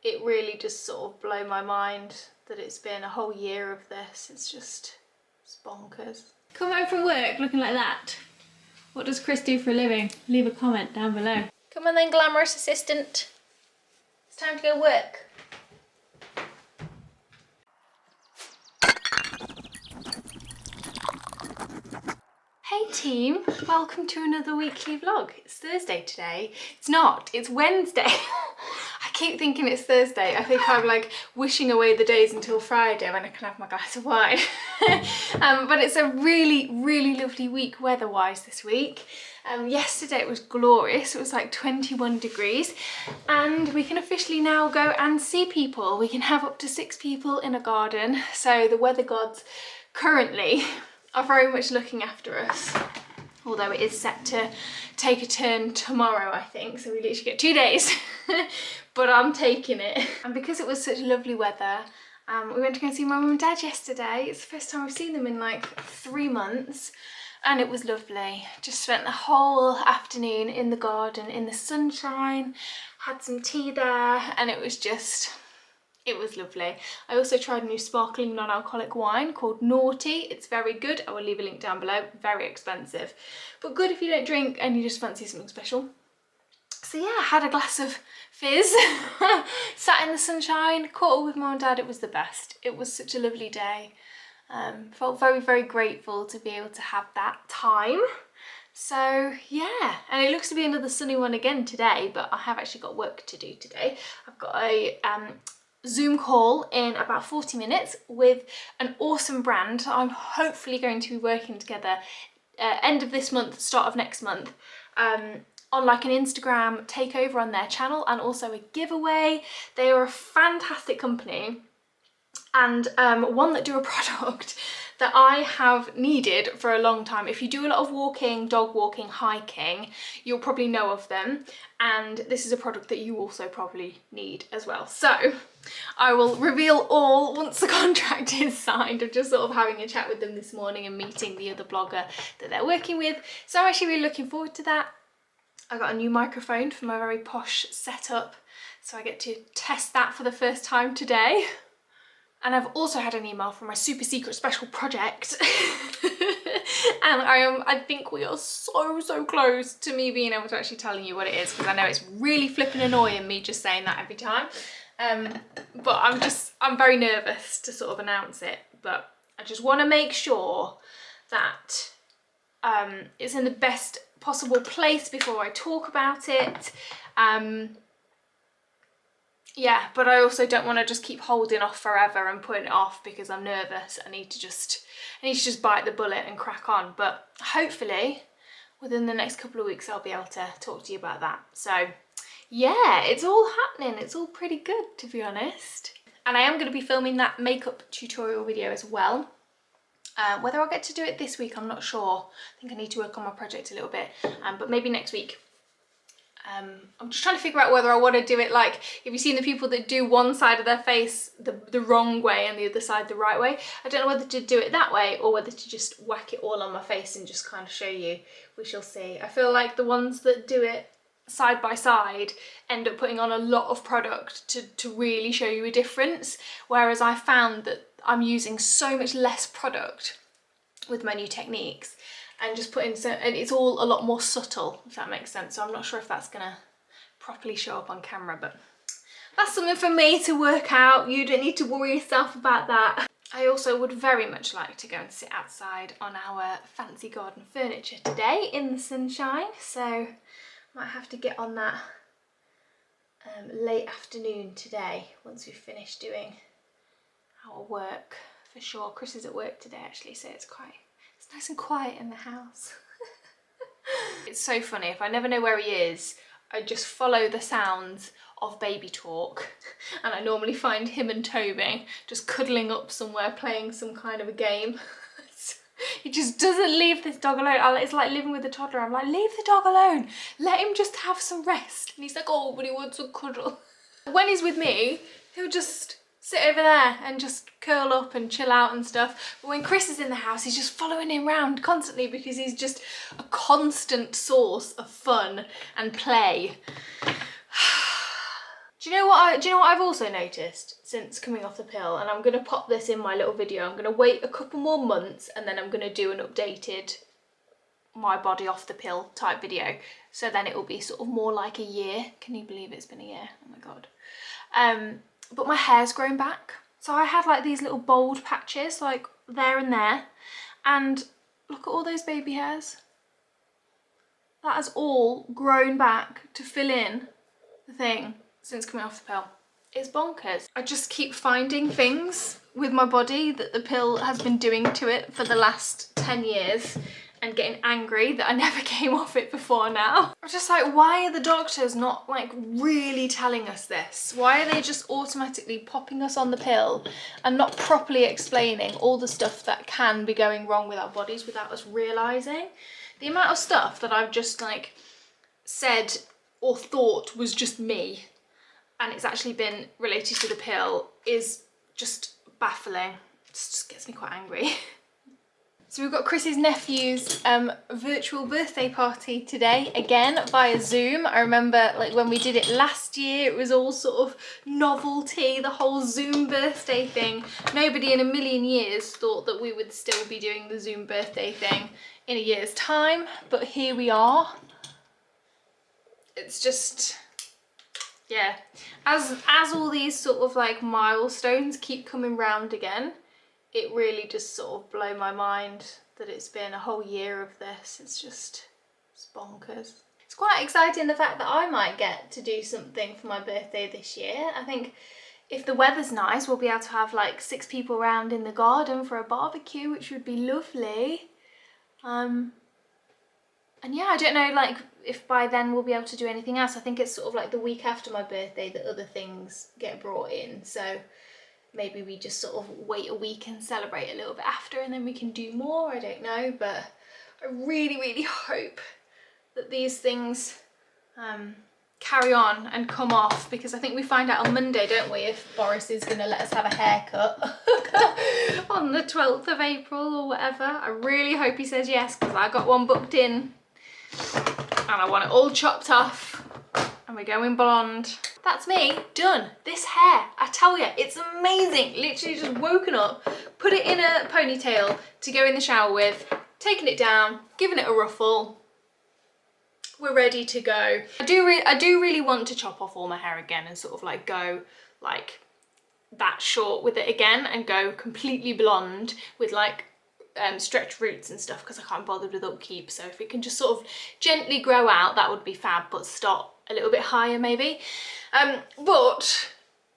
it really just sort of blew my mind that it's been a whole year of this. It's bonkers. Come home from work looking like that. What does Chris do for a living? Leave a comment down below. Come on then, glamorous assistant. It's time to go work. Hey team, welcome to another weekly vlog. It's Thursday today. It's not, it's Wednesday. I keep thinking it's Thursday. I think I'm like wishing away the days until Friday when I can have my glass of wine. But it's a really, really lovely week weather-wise this week. Yesterday it was glorious. It was like 21 degrees and we can officially now go and see people. We can have up to 6 people in a garden. So the weather gods currently are very much looking after us, although it is set to take a turn tomorrow, I think, so we literally get 2 days. But I'm taking it. And because it was such lovely weather, we went to go and see my mum and dad yesterday. It's the first time I've seen them in like 3 months, and it was lovely. Just spent the whole afternoon in the garden in the sunshine, had some tea there, and it was lovely. I also tried a new sparkling non-alcoholic wine called Naughty. It's very good. I will leave a link down below. Very expensive, but good if you don't drink and you just fancy something special. So yeah, I had a glass of fizz, sat in the sunshine, caught up with mum and dad. It was the best. It was such a lovely day. Felt very, very grateful to be able to have that time. So yeah, and it looks to be another sunny one again today, but I have actually got work to do today. I've got a Zoom call in about 40 minutes with an awesome brand. I'm hopefully going to be working together end of this month, start of next month, on like an Instagram takeover on their channel and also a giveaway. They are a fantastic company and one that do a product that I have needed for a long time. If you do a lot of walking, dog walking, hiking, you'll probably know of them. And this is a product that you also probably need as well. So I will reveal all once the contract is signed. I'm just sort of having a chat with them this morning and meeting the other blogger that they're working with. So I'm actually really looking forward to that. I got a new microphone for my very posh setup, so I get to test that for the first time today. And I've also had an email from my super secret special project. And I think we are so close to me being able to actually telling you what it is, because I know it's really flipping annoying me just saying that every time. But I'm very nervous to sort of announce it, but I just want to make sure that it's in the best possible place before I talk about it. Yeah, but I also don't want to just keep holding off forever and putting it off because I'm nervous. I need to just bite the bullet and crack on. But hopefully within the next couple of weeks I'll be able to talk to you about that. So yeah, it's all happening. It's all pretty good, to be honest. And I am going to be filming that makeup tutorial video as well. Whether I'll get to do it this week, I'm not sure. I think I need to work on my project a little bit, but maybe next week. I'm just trying to figure out whether I want to do it like, have you seen the people that do one side of their face the wrong way and the other side the right way? I don't know whether to do it that way or whether to just whack it all on my face and just kind of show you. We shall see. I feel like the ones that do it side by side end up putting on a lot of product to really show you a difference, whereas I found that I'm using so much less product with my new techniques and just putting and it's all a lot more subtle, if that makes sense. So I'm not sure if that's gonna properly show up on camera, but that's something for me to work out. You don't need to worry yourself about that. I also would very much like to go and sit outside on our fancy garden furniture today in the sunshine, so might have to get on that late afternoon today once we've finished doing our work for sure. Chris is at work today actually, so it's nice and quiet in the house. It's so funny, if I never know where he is, I just follow the sounds of baby talk and I normally find him and Toby just cuddling up somewhere playing some kind of a game. He just doesn't leave this dog alone. It's like living with a toddler. I'm like, leave the dog alone, let him just have some rest. And he's like, oh, but he wants a cuddle. When he's with me, he'll just sit over there and just curl up and chill out and stuff. But when Chris is in the house, he's just following him around constantly because he's just a constant source of fun and play. Do you know what I've also noticed since coming off the pill? And I'm going to pop this in my little video. I'm going to wait a couple more months and then I'm going to do an updated my body off the pill type video. So then it will be sort of more like a year. Can you believe it's been a year? Oh my God. But my hair's grown back. So I had like these little bold patches like there and there. And look at all those baby hairs. That has all grown back to fill in the thing since coming off the pill. It's bonkers. I just keep finding things with my body that the pill has been doing to it for the last 10 years and getting angry that I never came off it before now. I'm just like, why are the doctors not like really telling us this? Why are they just automatically popping us on the pill and not properly explaining all the stuff that can be going wrong with our bodies without us realising? The amount of stuff that I've just like said or thought was just me and it's actually been related to the pill is just baffling. It just gets me quite angry. So we've got Chris's nephew's virtual birthday party today, again via Zoom. I remember like when we did it last year, it was all sort of novelty, the whole Zoom birthday thing. Nobody in a million years thought that we would still be doing the Zoom birthday thing in a year's time, but here we are. It's just, yeah. As all these sort of like milestones keep coming round again, it really just sort of blow my mind that it's been a whole year of this. It's bonkers. It's quite exciting the fact that I might get to do something for my birthday this year. I think if the weather's nice, we'll be able to have like 6 people around in the garden for a barbecue, which would be lovely. And yeah, I don't know like if by then we'll be able to do anything else. I think it's sort of like the week after my birthday that other things get brought in. So maybe we just sort of wait a week and celebrate a little bit after and then we can do more, I don't know. But I really, really hope that these things carry on and come off, because I think we find out on Monday, don't we, if Boris is going to let us have a haircut on the 12th of April or whatever. I really hope he says yes, because I got one booked in and I want it all chopped off and we're going blonde. That's me, done. This hair, I tell you, it's amazing. Literally just woken up, put it in a ponytail to go in the shower with, taking it down, giving it a ruffle. We're ready to go. I do really want to chop off all my hair again and sort of like go like that short with it again and go completely blonde with like stretch roots and stuff, because I can't bother with upkeep. So if it can just sort of gently grow out, that would be fab, but start a little bit higher maybe. But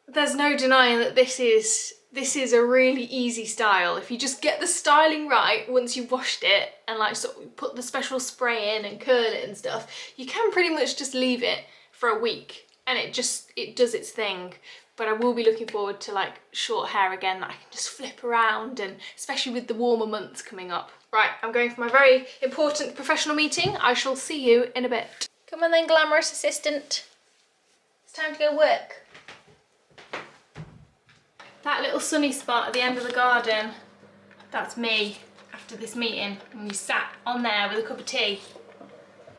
there's no denying that this is a really easy style. If you just get the styling right once you've washed it and like sort of put the special spray in and curl it and stuff, you can pretty much just leave it for a week and it does its thing. But I will be looking forward to like short hair again that I can just flip around, and especially with the warmer months coming up. Right, I'm going for my very important professional meeting. I shall see you in a bit. Come on then, glamorous assistant. It's time to go work. That little sunny spot at the end of the garden, that's me after this meeting, and we sat on there with a cup of tea.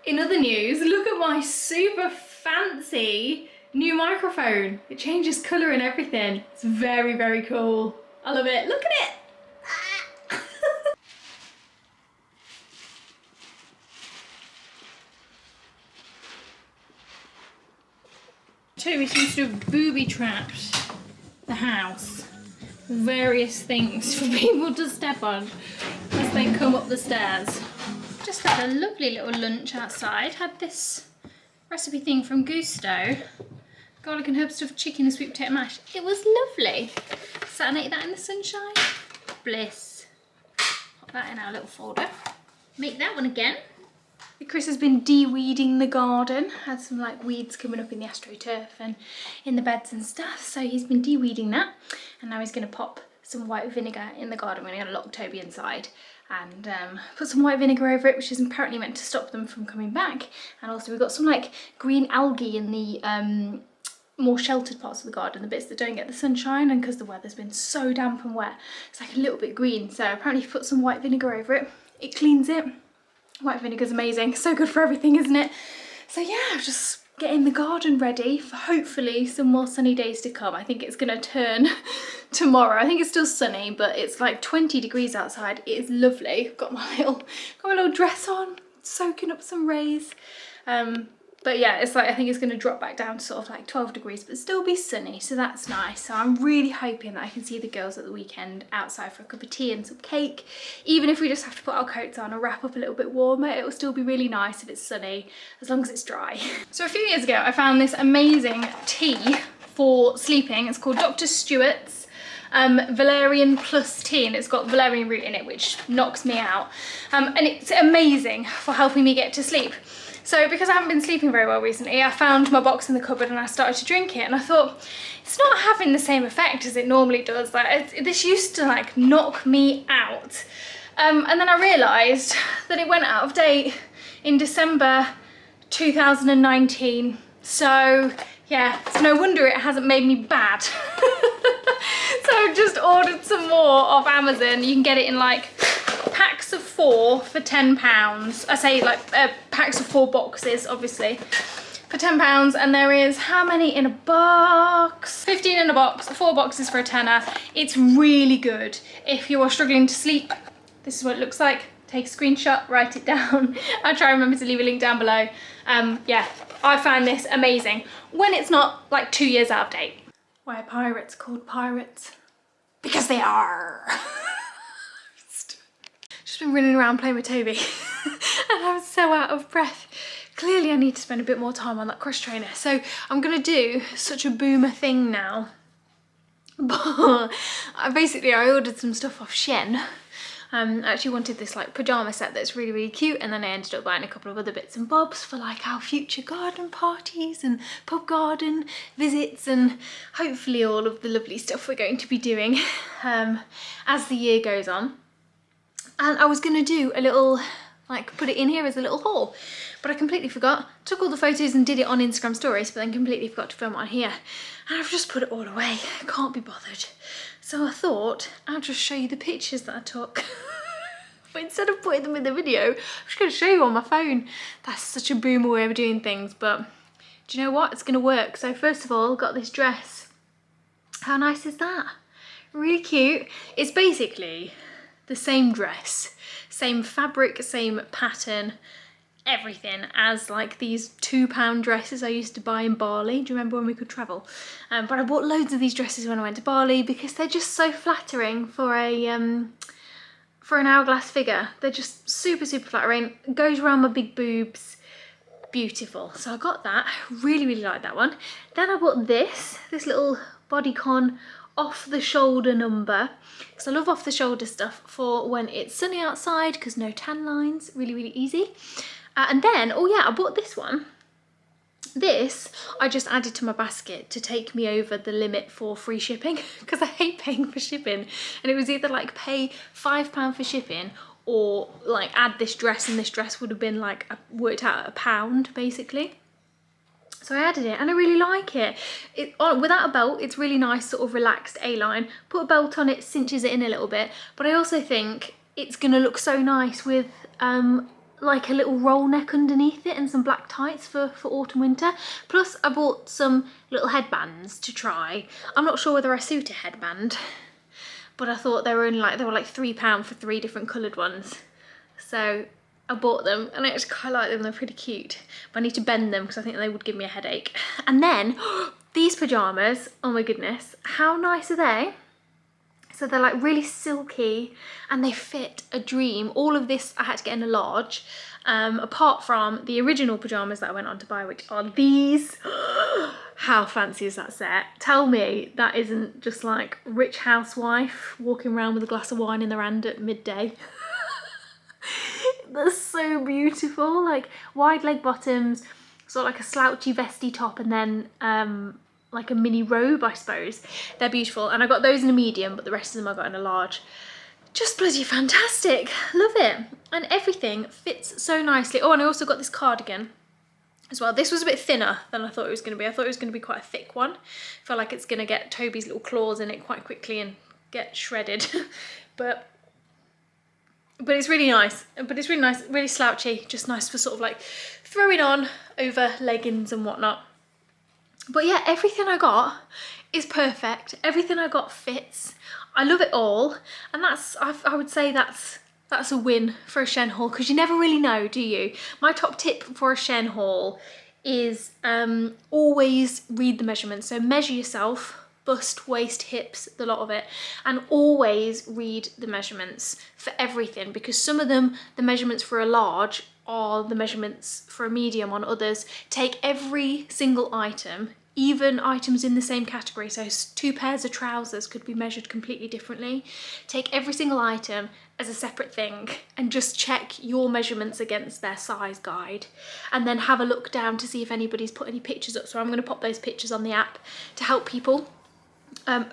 In other news, look at my super fancy new microphone. It changes colour and everything. It's very, very cool. I love it. Look at it. Toby seems to have booby-trapped the house. Various things for people to step on as they come up the stairs. Just had a lovely little lunch outside. Had this recipe thing from Gusto. Garlic and herb stuffed chicken and sweet potato mash. It was lovely. Sat and ate that in the sunshine. Bliss. Pop that in our little folder. Make that one again. Chris has been de-weeding the garden. Had some like weeds coming up in the astroturf and in the beds and stuff. So he's been de-weeding that. And now he's going to pop some white vinegar in the garden. We're going to lock Toby inside and put some white vinegar over it, which is apparently meant to stop them from coming back. And also we've got some like green algae in the more sheltered parts of the garden, the bits that don't get the sunshine, and because the weather's been so damp and wet, it's like a little bit green. So apparently if you put some white vinegar over it, it cleans it. White vinegar's amazing, so good for everything, isn't it? So yeah, I've just Getting the garden ready for hopefully some more sunny days to come. I think it's gonna turn tomorrow. I think it's still sunny, but it's like 20 degrees outside. It is lovely. Got my little dress on, soaking up some rays. But yeah, it's like, I think it's going to drop back down to sort of like 12 degrees, but still be sunny, so that's nice. So I'm really hoping that I can see the girls at the weekend outside for a cup of tea and some cake. Even if we just have to put our coats on and wrap up a little bit warmer, it will still be really nice if it's sunny, as long as it's dry. So a few years ago, I found this amazing tea for sleeping. It's called Dr. Stewart's Valerian Plus tea, and it's got valerian root in it, which knocks me out. And it's amazing for helping me get to sleep. So because I haven't been sleeping very well recently, I found my box in the cupboard and I started to drink it, and I thought, it's not having the same effect as it normally does. Like, this used to like knock me out. And then I realised that it went out of date in December 2019. So yeah, it's no wonder it hasn't made me bad. So I've just ordered some more off Amazon. You can get it in like packs of 4 for £10. I say like packs of 4 boxes, obviously, for £10. And there is how many in a box? 15 in a box, 4 boxes for a tenner. It's really good if you are struggling to sleep. This is what it looks like. Take a screenshot, write it down. I'll try and remember to leave a link down below. Yeah, I find this amazing when it's not like 2 years out of date. Why are pirates called pirates? Because they are. Just been running around playing with Toby and I'm so out of breath. Clearly I need to spend a bit more time on that cross trainer. So I'm gonna do such a boomer thing now. But basically I ordered some stuff off Shein. I actually wanted this like pyjama set that's really, really cute, and then I ended up buying a couple of other bits and bobs for like our future garden parties and pub garden visits, and hopefully all of the lovely stuff we're going to be doing as the year goes on. And I was gonna do a little, like put it in here as a little haul, but I completely forgot. Took all the photos and did it on Instagram stories, but then completely forgot to film it on here. And I've just put it all away, can't be bothered. So I thought I'll just show you the pictures that I took. But instead of putting them in the video, I'm just gonna show you on my phone. That's such a boomer way of doing things, but do you know what? It's gonna work. So first of all, got this dress. How nice is that? Really cute. It's basically the same dress, same fabric, same pattern, everything as like these £2 dresses I used to buy in Bali. Do you remember when we could travel? But I bought loads of these dresses when I went to Bali because they're just so flattering for an hourglass figure. They're just super, super flattering. Goes around my big boobs. Beautiful. So I got that. Really, really like that one. Then I bought this little bodycon off the shoulder number, because I love off the shoulder stuff for when it's sunny outside, because no tan lines. Really, really easy. And then, oh yeah, I bought this one. This I just added to my basket to take me over the limit for free shipping, because I hate paying for shipping, and it was either like pay £5 for shipping or like add this dress, and this dress would have been like worked out at £1 basically. So I added it and I really like it. Without a belt, it's really nice, sort of relaxed A-line. Put a belt on it, cinches it in a little bit, but I also think it's gonna look so nice with like a little roll neck underneath it and some black tights for autumn winter. Plus I bought some little headbands to try. I'm not sure whether I suit a headband, but I thought they were like £3 for 3 different coloured ones. So I bought them and I actually quite like them. They're pretty cute, but I need to bend them because I think they would give me a headache. And then these pyjamas, oh my goodness, how nice are they? So they're like really silky and they fit a dream. All of this I had to get in a large, apart from the original pyjamas that I went on to buy, which are these. How fancy is that set? Tell me that isn't just like rich housewife walking around with a glass of wine in their hand at midday. They're so beautiful, like wide leg bottoms, sort of like a slouchy vesty top, and then like a mini robe, I suppose. They're beautiful, and I got those in a medium, but the rest of them I got in a large. Just bloody fantastic, love it. And everything fits so nicely. Oh, and I also got this cardigan as well. This was a bit thinner than I thought it was going to be. I thought it was going to be quite a thick one. I feel like it's going to get Toby's little claws in it quite quickly and get shredded. But But it's really nice. But it's really nice, really slouchy, just nice for sort of like throwing on over leggings and whatnot. But yeah, everything I got is perfect. Everything I got fits. I love it all, and I would say that's a win for a Shein haul, because you never really know, do you? My top tip for a Shein haul is always read the measurements. So measure yourself, bust, waist, hips, the lot of it, and always read the measurements for everything, because some of them, the measurements for a large are the measurements for a medium on others. Take every single item, even items in the same category, so 2 pairs of trousers could be measured completely differently. Take every single item as a separate thing and just check your measurements against their size guide, and then have a look down to see if anybody's put any pictures up. So I'm going to pop those pictures on the app to help people.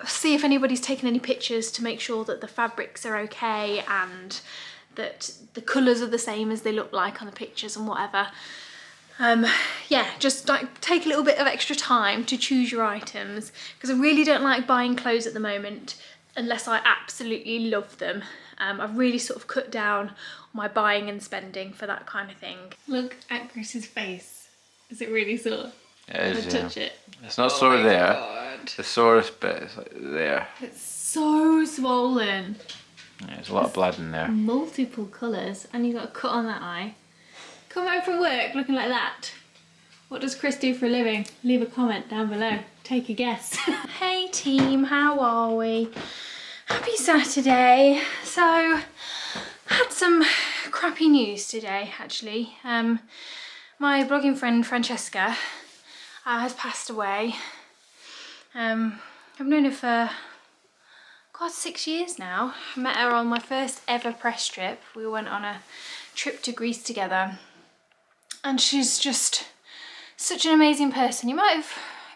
See if anybody's taken any pictures to make sure that the fabrics are okay and that the colours are the same as they look like on the pictures and whatever. Yeah, just like take a little bit of extra time to choose your items, because I really don't like buying clothes at the moment unless I absolutely love them. I've really sort of cut down my buying and spending for that kind of thing. Look at Chris's face. Is it really sore? It is, touch it. It's not sore there. God. The sorest bit is like there. It's so swollen. Yeah, there's a lot of blood in there. Multiple colours, and you've got a cut on that eye. Come home from work looking like that. What does Chris do for a living? Leave a comment down below. Take a guess. Hey team, how are we? Happy Saturday. So, had some crappy news today actually. My blogging friend Francesca has passed away. I've known her for, God, 6 years now. I met her on my first ever press trip. We went on a trip to Greece together, and she's just such an amazing person. You might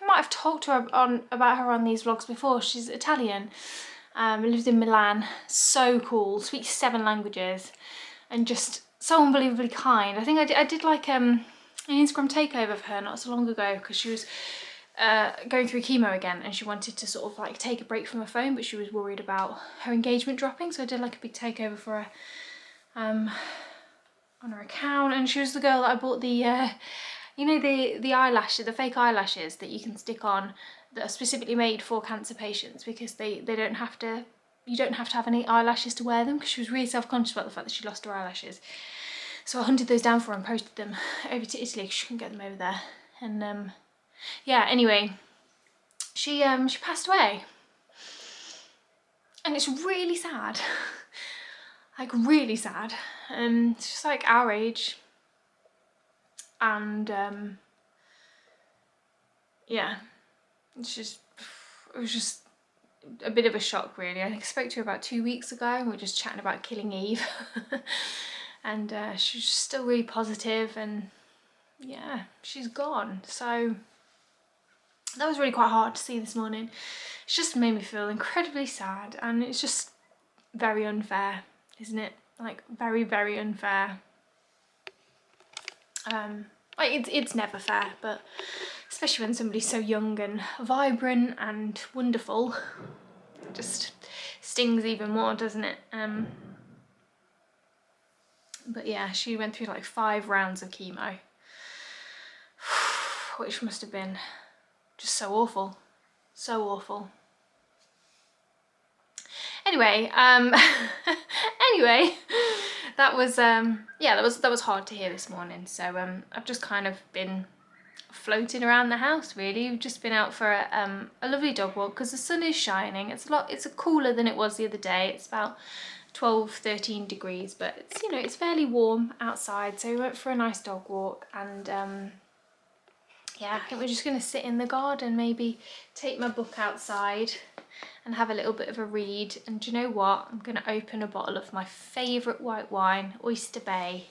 have talked to her about her on these vlogs before. She's Italian, lives in Milan. So cool, speaks 7 languages, and just so unbelievably kind. I think I did like an Instagram takeover of her not so long ago, because she was going through chemo again, and she wanted to sort of like take a break from her phone, but she was worried about her engagement dropping, so I did like a big takeover for her on her account. And she was the girl that I bought the you know, the eyelashes, the fake eyelashes that you can stick on, that are specifically made for cancer patients, because they don't have to, you don't have to have any eyelashes to wear them, because she was really self-conscious about the fact that she lost her eyelashes. So I hunted those down for her and posted them over to Italy, because she couldn't get them over there. And yeah, anyway, she passed away, and it's really sad. Like really sad. It's just like our age, and yeah, it was just a bit of a shock really. I think I spoke to her about 2 weeks ago, and we were just chatting about killing Eve. And she's still really positive, and yeah, she's gone. So that was really quite hard to see this morning. It's just made me feel incredibly sad, and it's just very unfair, isn't it? Like very, very unfair. Like it's never fair, but especially when somebody's so young and vibrant and wonderful, it just stings even more, doesn't it? But yeah, she went through like 5 rounds of chemo, which must have been just so awful, so awful. Anyway, anyway, that was yeah, that was hard to hear this morning. So I've just kind of been floating around the house really. We've just been out for a lovely dog walk, because the sun is shining. It's cooler than it was the other day. It's about 12-13 degrees, but it's, you know, it's fairly warm outside. So we went for a nice dog walk, and yeah, I think we're just going to sit in the garden, maybe take my book outside and have a little bit of a read. And do you know what? I'm going to open a bottle of my favourite white wine, Oyster Bay.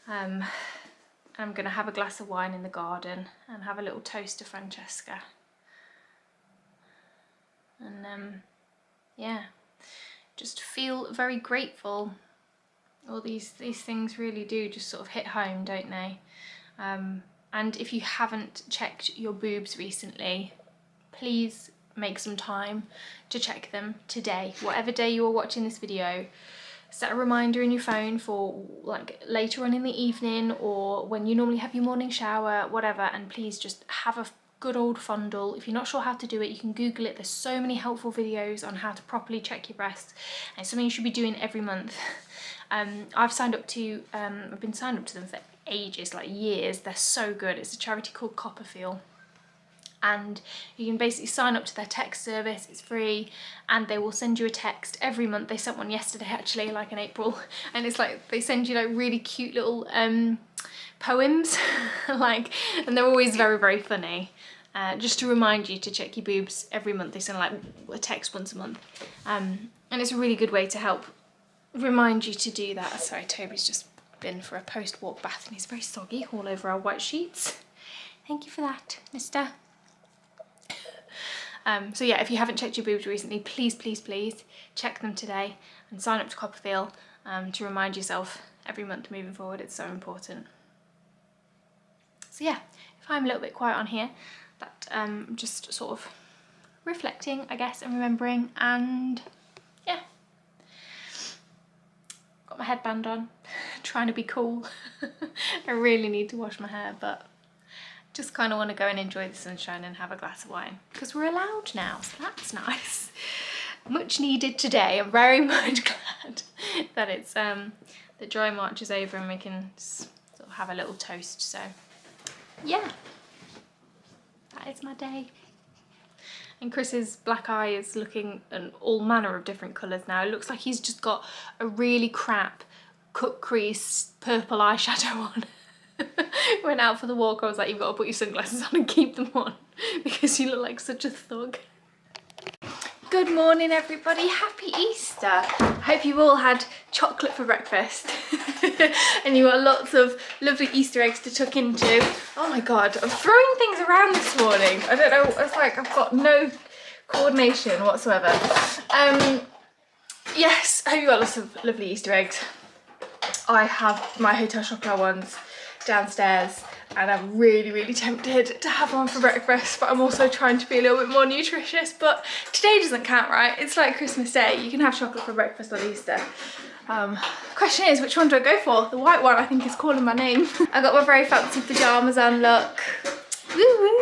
I'm going to have a glass of wine in the garden and have a little toast to Francesca. And yeah, just feel very grateful. All these things really do just sort of hit home, don't they? And if you haven't checked your boobs recently, please make some time to check them today. Whatever day you are watching this video, set a reminder in your phone for like later on in the evening or when you normally have your morning shower, whatever, and please just have a good old fondle. If you're not sure how to do it, you can Google it. There's so many helpful videos on how to properly check your breasts, and it's something you should be doing every month. I've signed up to, I've been signed up to them for ages, like years. They're so good. It's a charity called Copperfield, and you can basically sign up to their text service. It's free, and they will send you a text every month. They sent one yesterday actually, like in April, and it's like they send you like really cute little poems like, and they're always very, very funny, just to remind you to check your boobs every month. They send like a text once a month, and it's a really good way to help remind you to do that. Sorry, Toby's just been for a post-walk bath and he's very soggy all over our white sheets. Thank you for that, mister. So yeah, if you haven't checked your boobs recently, please, please, please check them today and sign up to Copperfield to remind yourself every month moving forward. It's so important. So yeah, if I'm a little bit quiet on here, that just sort of reflecting, I guess, and remembering, and yeah. Got my headband on, trying to be cool. I really need to wash my hair, but just kind of want to go and enjoy the sunshine and have a glass of wine because we're allowed now, so that's nice. Much needed today. I'm very much glad that it's the dry March is over and we can sort of have a little toast. So yeah, that is my day. And Chris's black eye is looking in all manner of different colours now. It looks like he's just got a really crap cut crease purple eyeshadow on. Went out for the walk, I was like, you've got to put your sunglasses on and keep them on because you look like such a thug. Good morning everybody, happy Easter. I hope you all had chocolate for breakfast and you got lots of lovely Easter eggs to tuck into. Oh my god, I'm throwing things around this morning. I don't know, it's like I've got no coordination whatsoever. Yes, I hope you got lots of lovely Easter eggs. I have my hotel chocolate ones downstairs and I'm really, really tempted to have one for breakfast, but I'm also trying to be a little bit more nutritious. But today doesn't count, right? It's like Christmas Day. You can have chocolate for breakfast on Easter. Question is, which one do I go for? The white one I think is calling my name. I got my very fancy pyjamas on, look. Woo woo.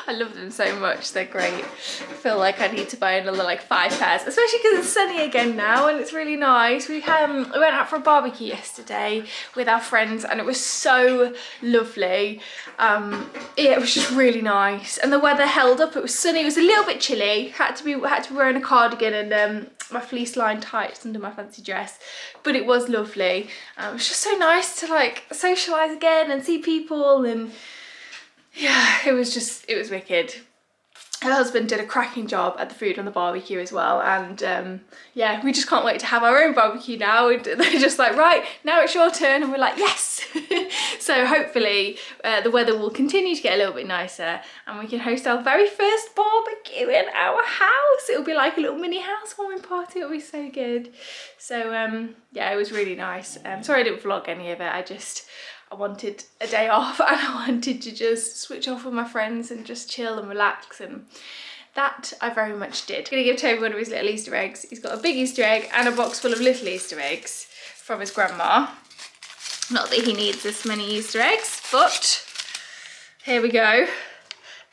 I love them so much, they're great. I feel like I need to buy another like 5 pairs, especially because it's sunny again now and it's really nice. We went out for a barbecue yesterday with our friends and it was so lovely. Yeah, it was just really nice and the weather held up. It was sunny, it was a little bit chilly, had to be wearing a cardigan and my fleece lined tights under my fancy dress, but it was lovely. It was just so nice to like socialise again and see people, and yeah, it was wicked. Her husband did a cracking job at the food on the barbecue as well, and yeah, we just can't wait to have our own barbecue now. They're just like, right, now it's your turn, and we're like, yes. So hopefully the weather will continue to get a little bit nicer and we can host our very first barbecue in our house. It'll be like a little mini housewarming party. It'll be so good. So yeah, it was really nice. Sorry I didn't vlog any of it. I wanted a day off and I wanted to just switch off with my friends and just chill and relax, and that I very much did. I'm gonna give Toby one of his little Easter eggs. He's got a big Easter egg and a box full of little Easter eggs from his grandma. Not that he needs this many Easter eggs, but here we go.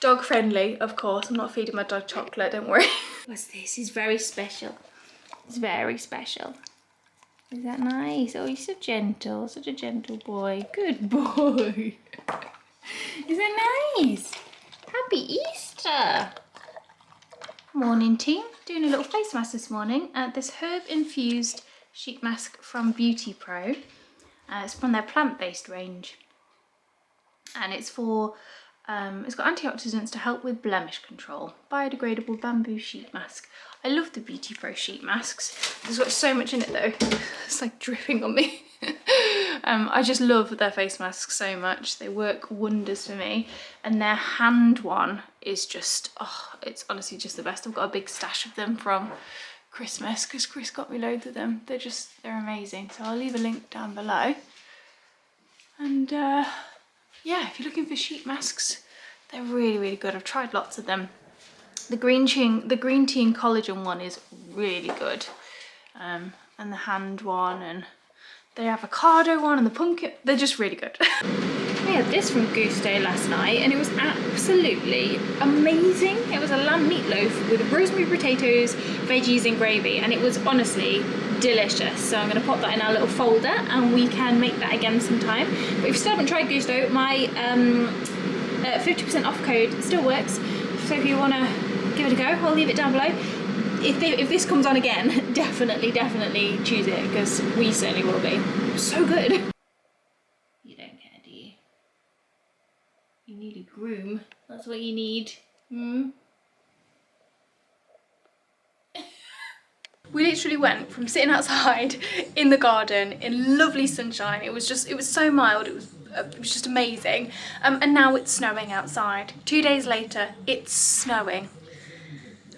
Dog friendly, of course. I'm not feeding my dog chocolate, don't worry. What's this? He's very special. It's very special. Is that nice? Oh, he's so gentle, such a gentle boy. Good boy. Is that nice? Happy Easter. Morning team, doing a little face mask this morning. This herb infused sheet mask from Beauty Pro. It's from their plant-based range. And it's for, it's got antioxidants to help with blemish control. Biodegradable bamboo sheet mask. I love the Beauty Pro sheet masks. There's got so much in it though. It's like dripping on me. I just love their face masks so much. They work wonders for me. And their hand one is just, oh, it's honestly just the best. I've got a big stash of them from Christmas because Chris got me loads of them. They're amazing. So I'll leave a link down below. And yeah, if you're looking for sheet masks, they're really, really good. I've tried lots of them. The green tea and collagen one is really good. And and the hand one and the avocado one and the pumpkin. They're just really good. We had this from Goose Day last night and it was absolutely amazing. It was a lamb meatloaf with rosemary potatoes, veggies and gravy, and it was honestly delicious. So I'm going to pop that in our little folder and we can make that again sometime. But if you still haven't tried Goose Day, my 50% off code still works. So if you want to give it a go, I'll leave it down below. If this comes on again, definitely choose it, because we certainly will be. So good. You don't care, do you? You need a groom. That's what you need. We literally went from sitting outside in the garden in lovely sunshine. It was so mild. It was just amazing. And now it's snowing outside. 2 days later, it's snowing.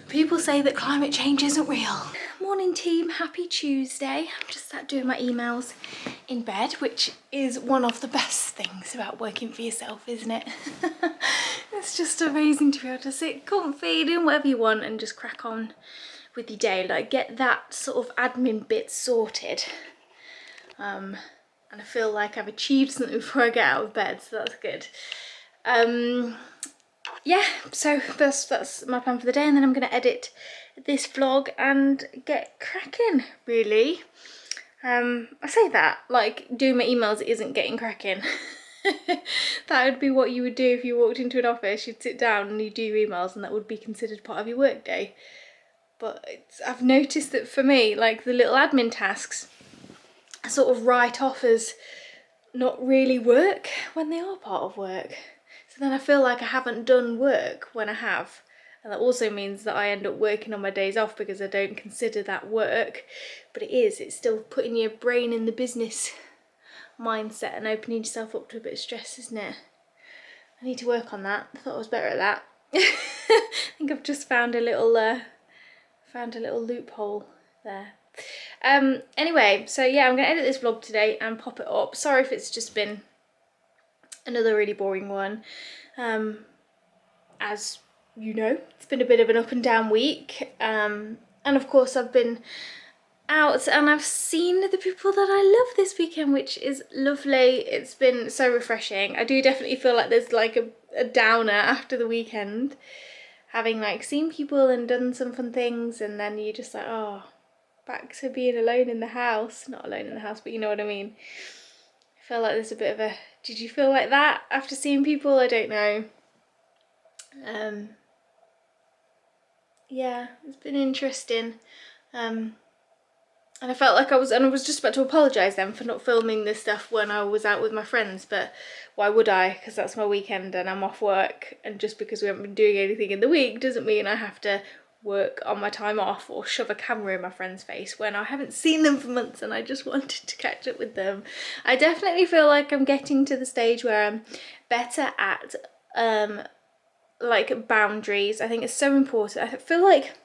People say that climate change isn't real. Morning team, happy Tuesday. I'm just sat doing my emails in bed, which is one of the best things about working for yourself, isn't it? It's just amazing to be able to sit comfy, doing whatever you want and just crack on with your day. Like, get that sort of admin bit sorted. And I feel like I've achieved something before I get out of bed, so that's good. Yeah, so that's my plan for the day, and then I'm going to edit this vlog and get cracking, really. I say that like doing my emails isn't getting cracking. That would be what you would do if you walked into an office. You'd sit down and you do your emails, and that would be considered part of your work day. But I've noticed that for me, like the little admin tasks, I sort of write off as not really work when they are part of work. So then I feel like I haven't done work when I have. And that also means that I end up working on my days off because I don't consider that work. But it's still putting your brain in the business mindset and opening yourself up to a bit of stress, isn't it? I need to work on that. I thought I was better at that. I think I've just found a little loophole there. Anyway, so yeah, I'm going to edit this vlog today and pop it up. Sorry if it's just been another really boring one. As you know, it's been a bit of an up and down week. And of course I've been out and I've seen the people that I love this weekend, which is lovely. It's been so refreshing. I do definitely feel like there's like a downer after the weekend, having like seen people and done some fun things, and then you're just like, oh, back to being alone in the house. Not alone in the house, but you know what I mean. I feel like there's a bit of a, did you feel like that after seeing people? I don't know. Yeah, it's been interesting. And I felt like I was just about to apologise then for not filming this stuff when I was out with my friends, but why would I? Because that's my weekend and I'm off work, and just because we haven't been doing anything in the week doesn't mean I have to work on my time off or shove a camera in my friend's face when I haven't seen them for months and I just wanted to catch up with them. I definitely feel like I'm getting to the stage where I'm better at like boundaries. I think it's so important. I feel like,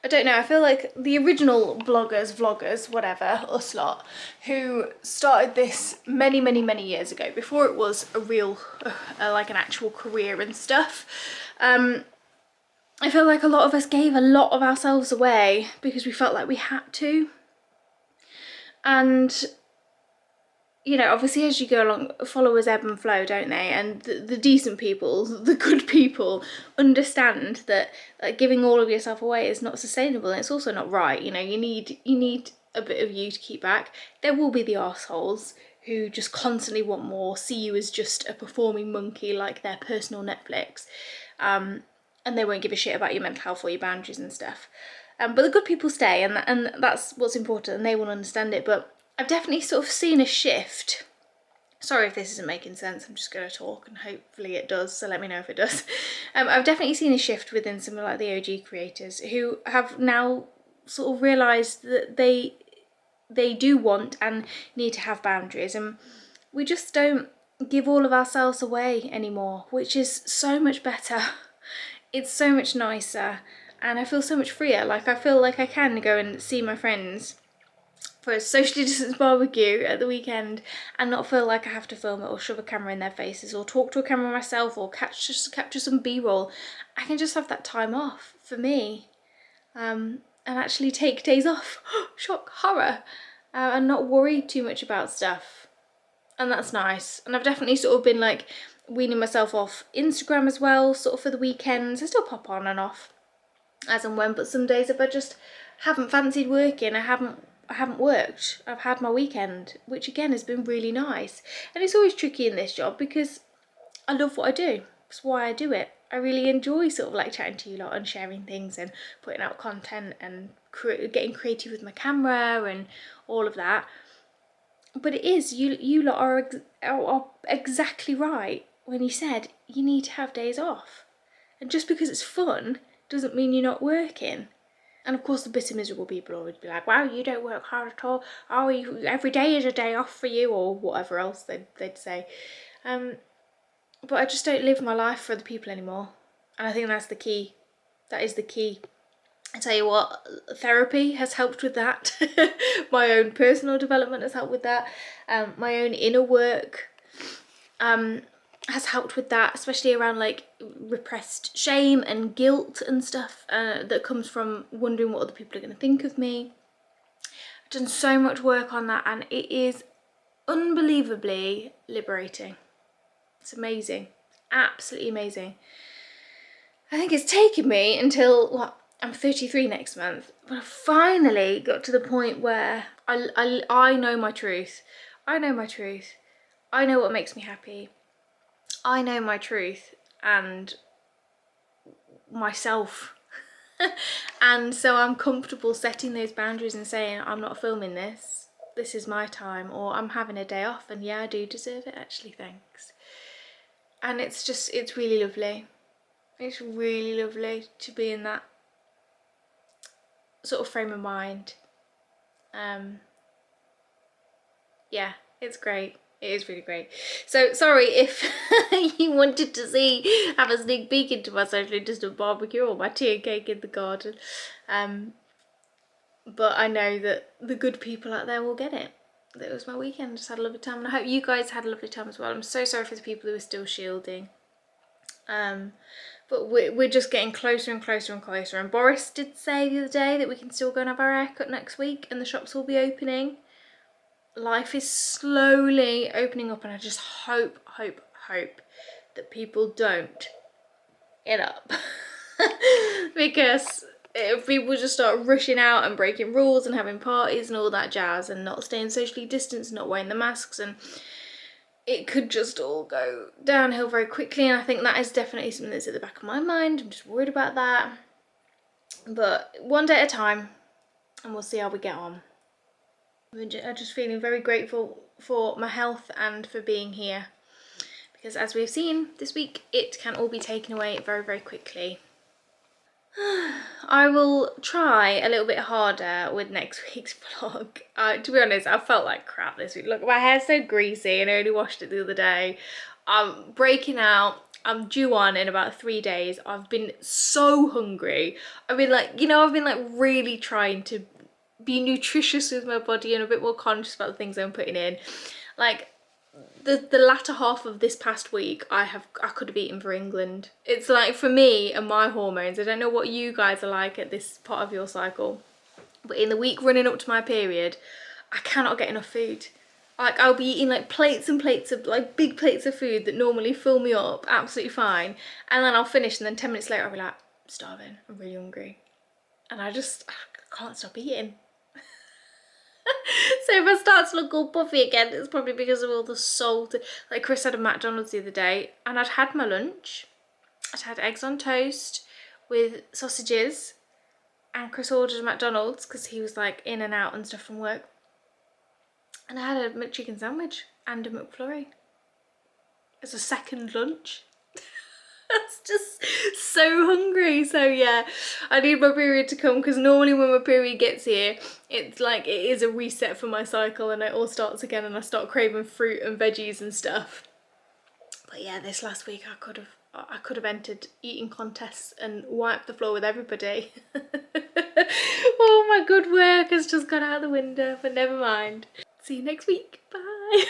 I don't know, I feel like the original vloggers, whatever, us lot, who started this many years ago, before it was a real, like an actual career and stuff, I feel like a lot of us gave a lot of ourselves away because we felt like we had to. And, you know, obviously as you go along, followers ebb and flow, don't they? And the decent people, the good people, understand that like, giving all of yourself away is not sustainable, and it's also not right. You know, you need a bit of you to keep back. There will be the arseholes who just constantly want more, see you as just a performing monkey, like their personal Netflix. And they won't give a shit about your mental health or your boundaries and stuff. But the good people stay, and that's what's important, and they will understand it. But I've definitely sort of seen a shift. Sorry if this isn't making sense, I'm just going to talk and hopefully it does, so let me know if it does. I've definitely seen a shift within some of like the OG creators who have now sort of realised that they do want and need to have boundaries, and we just don't give all of ourselves away anymore, which is so much better. It's so much nicer, and I feel so much freer. Like, I feel like I can go and see my friends for a socially distanced barbecue at the weekend and not feel like I have to film it or shove a camera in their faces or talk to a camera myself or capture some B-roll. I can just have that time off for me. And and actually take days off. Shock, horror. And not worry too much about stuff. And that's nice. And I've definitely sort of been like weaning myself off Instagram as well, sort of for the weekends. I still pop on and off as and when, but some days if I just haven't fancied working, I haven't worked. I've had my weekend, which again has been really nice. And it's always tricky in this job because I love what I do. It's why I do it. I really enjoy sort of like chatting to you lot and sharing things and putting out content and getting creative with my camera and all of that. But it is, you lot are exactly right when you said you need to have days off. And just because it's fun doesn't mean you're not working. And of course the bitter miserable people always be like, wow, you don't work hard at all. Oh, every day is a day off for you, or whatever else they'd say. But I just don't live my life for other people anymore. And I think that's the key. That is the key. I tell you what, therapy has helped with that. My own personal development has helped with that. My own inner work has helped with that, especially around like repressed shame and guilt and stuff that comes from wondering what other people are going to think of me. I've done so much work on that and it is unbelievably liberating. It's amazing, absolutely amazing. I think it's taken me until, I'm 33 next month, but I finally got to the point where I know my truth. I know my truth. I know what makes me happy. I know my truth and myself. And so I'm comfortable setting those boundaries and saying, I'm not filming this. This is my time, or I'm having a day off and yeah, I do deserve it actually, thanks. And it's really lovely. It's really lovely to be in that sort of frame of mind. Yeah, it's great. It is really great. So sorry if you wanted to have a sneak peek into my socially distant barbecue or my tea and cake in the garden. But I know that the good people out there will get it. That was my weekend. Just had a lovely time, and I hope you guys had a lovely time as well. I'm so sorry for the people who are still shielding. But we're just getting closer and closer and closer. And Boris did say the other day that we can still go and have our haircut next week and the shops will be opening. Life is slowly opening up and I just hope that people don't get up. Because if people just start rushing out and breaking rules and having parties and all that jazz and not staying socially distanced and not wearing the masks, and it could just all go downhill very quickly. And I think that is definitely something that's at the back of my mind. I'm just worried about that. But one day at a time and we'll see how we get on. I'm just feeling very grateful for my health and for being here, because as we've seen this week, it can all be taken away very, very quickly. I will try a little bit harder with next week's vlog. To be honest, I felt like crap this week. Look, my hair's so greasy and I only washed it the other day. I'm breaking out. I'm due on in about 3 days. I've been so hungry. I've been like, I've been like really trying to be nutritious with my body and a bit more conscious about the things I'm putting in. Like the latter half of this past week, I could have eaten for England. It's like, for me and my hormones, I don't know what you guys are like at this part of your cycle, but in the week running up to my period, I cannot get enough food. Like, I'll be eating like plates and plates of, like big plates of food that normally fill me up absolutely fine, and then I'll finish and then 10 minutes later I'll be like, I'm starving, I'm really hungry, and I can't stop eating. So if I start to look all puffy again, it's probably because of all the salt. Like Chris had a McDonald's the other day and I'd had my lunch. I'd had eggs on toast with sausages, and Chris ordered a McDonald's because he was like in and out and stuff from work. And I had a McChicken sandwich and a McFlurry as a second lunch. I was just so hungry. So yeah, I need my period to come, because normally when my period gets here, it's like it is a reset for my cycle and it all starts again and I start craving fruit and veggies and stuff. But yeah, this last week I could have entered eating contests and wiped the floor with everybody. All my good work has just gone out the window, but never mind. See you next week. Bye.